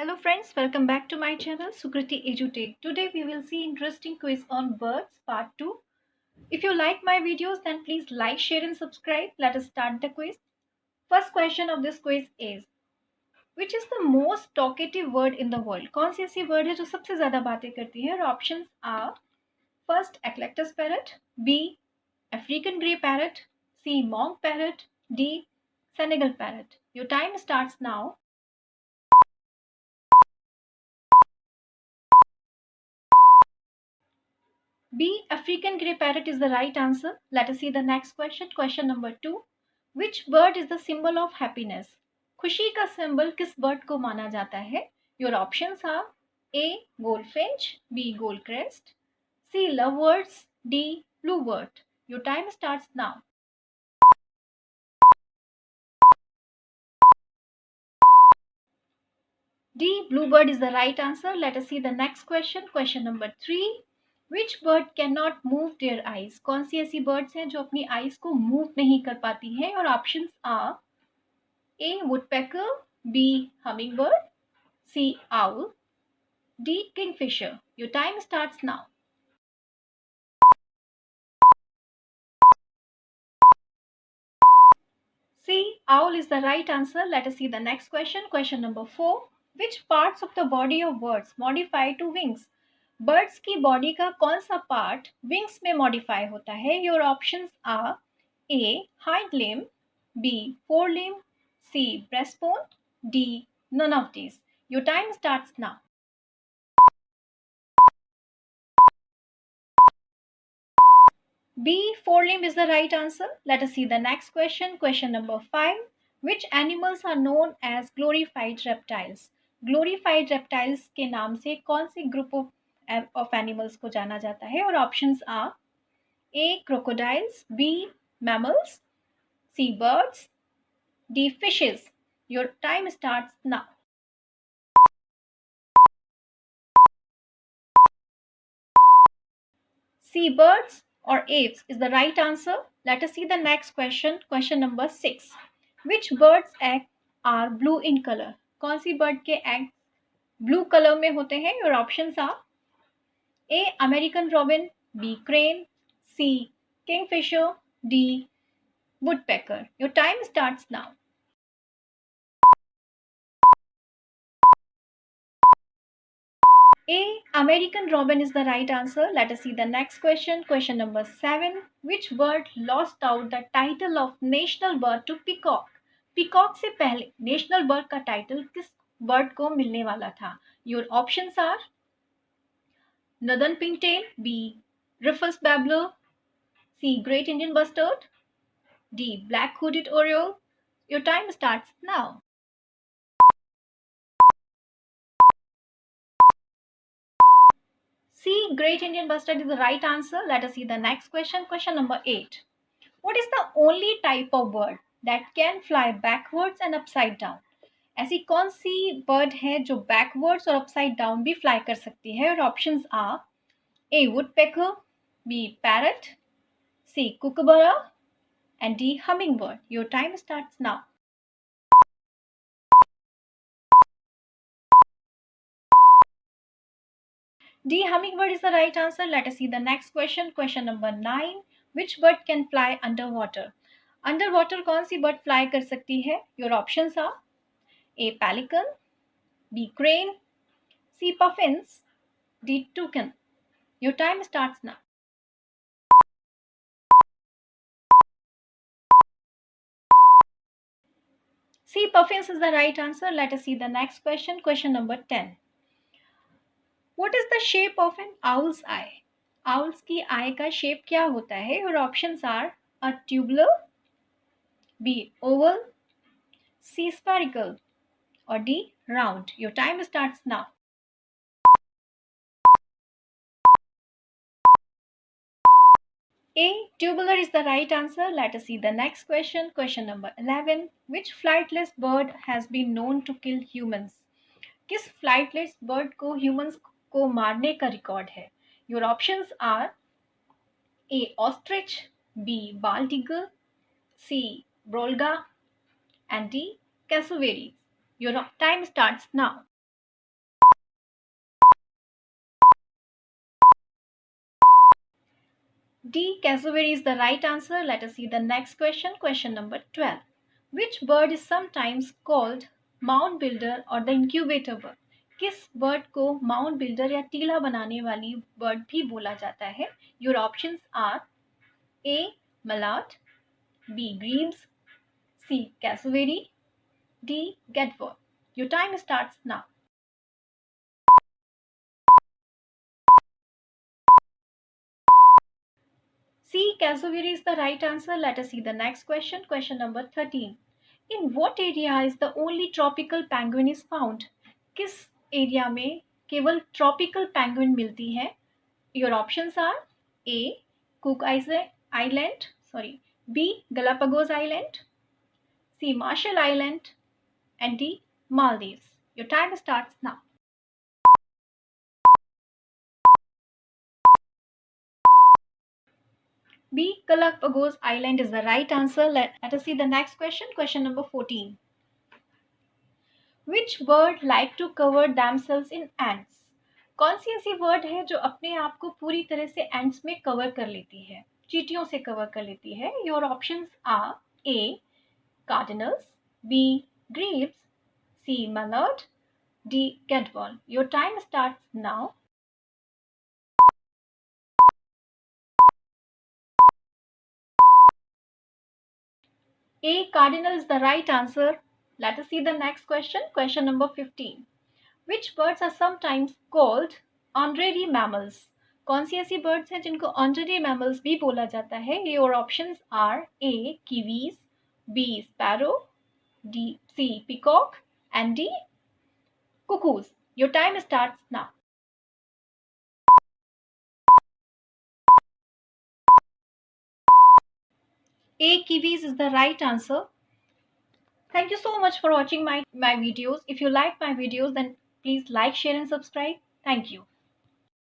Hello friends, welcome back to my channel Sukriti Edutech. Today we will see interesting quiz on birds part 2. If you like my videos then please like, share and subscribe. Let us start the quiz. First question of this quiz is which is the most talkative word in the world? कौन सी ऐसी word है जो सबसे ज़्यादा बातें करती है? और options are first eclectus parrot, B African grey parrot, C monk parrot, D Senegal parrot. Your time starts now. B. African grey parrot is the right answer. Let us see the next question. Question number 2. Which bird is the symbol of happiness? खुशी का symbol किस bird को माना जाता है? Your options are A. Goldfinch, B. Goldcrest, C. Lovebirds, D. Bluebird. Your time starts now. D. Bluebird is the right answer. Let us see the next question. Question number 3. Which bird cannot move their eyes? कौन सी ऐसी birds हैं जो अपनी eyes को move नहीं कर पाती हैं? और options are A. Woodpecker, B. Hummingbird, C. Owl, D. Kingfisher. Your time starts now. C. Owl is the right answer. Let us see the next question. Question number 4. Which parts of the body of birds modify to wings? Birds की body का कौन सा part wings में modify होता है? Your options are A. Hind limb, B. forelimb, C. breastbone, D. none of these. Your time starts now. B. forelimb is the right answer. Let us see the next question. Question number 5. Which animals are known as glorified reptiles? Glorified reptiles के नाम से कौन सी group of animals को जाना जाता है? और options are A. crocodiles, B. mammals, C. birds, D. fishes. Your time starts now. C. birds or apes is the right answer. Let us see the next question. Question number 6. Which bird's eggs are blue in color? कौन सी bird के eggs blue color में होते हैं? Your options are A. American robin, B. crane, C. kingfisher, D. woodpecker. Your time starts now. A. American robin is the right answer. Let us see the next question. Question number 7. Which bird lost out the title of national bird to peacock? Peacock से पहले national bird का title किस bird को मिलने वाला था? Your options are northern pintail, B. rufous babbler, C. great Indian bustard, D. black hooded oriole. Your time starts now. C. Great Indian bustard is the right answer. Let us see the next question. Question number 8. What is the only type of bird that can fly backwards and upside down? ऐसी कौन सी bird है जो backwards और upside down भी fly कर सकती है? और options are A. woodpecker, B. parrot, C. kookaburra, and D. hummingbird. Your time starts now. D. hummingbird is the right answer. Let us see the next question. Question number 9. Which bird can fly underwater? Underwater कौन सी bird fly कर सकती है? Your options are A. pelican, B. crane, C. puffins, D. toucan. Your time starts now. C. puffins is the right answer. Let us see the next question. Question number 10. What is the shape of an owl's eye? Owls की eye का shape क्या होता है? Your options are A. tubular, B. oval, C. spherical, or D. round. Your time starts now. A. tubular is the right answer. Let us see the next question. Question number 11. Which flightless bird has been known to kill humans? किस flightless bird को humans को मारने का record है? Your options are A. ostrich, B. bald eagle, C. brolga, and D. cassowary. Your time starts now. D. Cassowary is the right answer. Let us see the next question. Question number 12. Which bird is sometimes called mound builder or the incubator bird? किस bird को mound builder या टीला बनाने वाली bird भी बोला जाता है? Your options are A. Mallard, B. Grebes, C. Cassowary, D. Gedward. Your time starts now. C. Cassowary is the right answer. Let us see the next question. Question number 13. In what area is the only tropical penguin is found? किस area में केवल tropical penguin मिलती है? Your options are A. Cook Island, B. Galapagos Island, C. Marshall Island, and D. Maldives. Your time starts now. B. Galapagos Island is the right answer. Let us see the next question. Question number 14. Which bird like to cover themselves in ants? कौन सी ऐसी bird है जो अपने आप को पूरी तरह से एंट्स में कवर कर लेती है, चींटियों से कवर कर लेती है? Your options are A cardinals, B greaves, C mallard, D catball. Your time starts now. A. Cardinal is the right answer. Let us see the next question. Question number 15. Which birds are sometimes called honorary mammals? कौन सी ऐसी birds हैं जिनको honorary mammals भी बोला जाता है? Your options are A. Kiwis, B. Sparrow, C. Peacock, and D. Cuckoos. Your time starts now. A. Kiwis is the right answer. Thank you so much for watching my videos. If you like my videos, then please like, share, and subscribe. Thank you.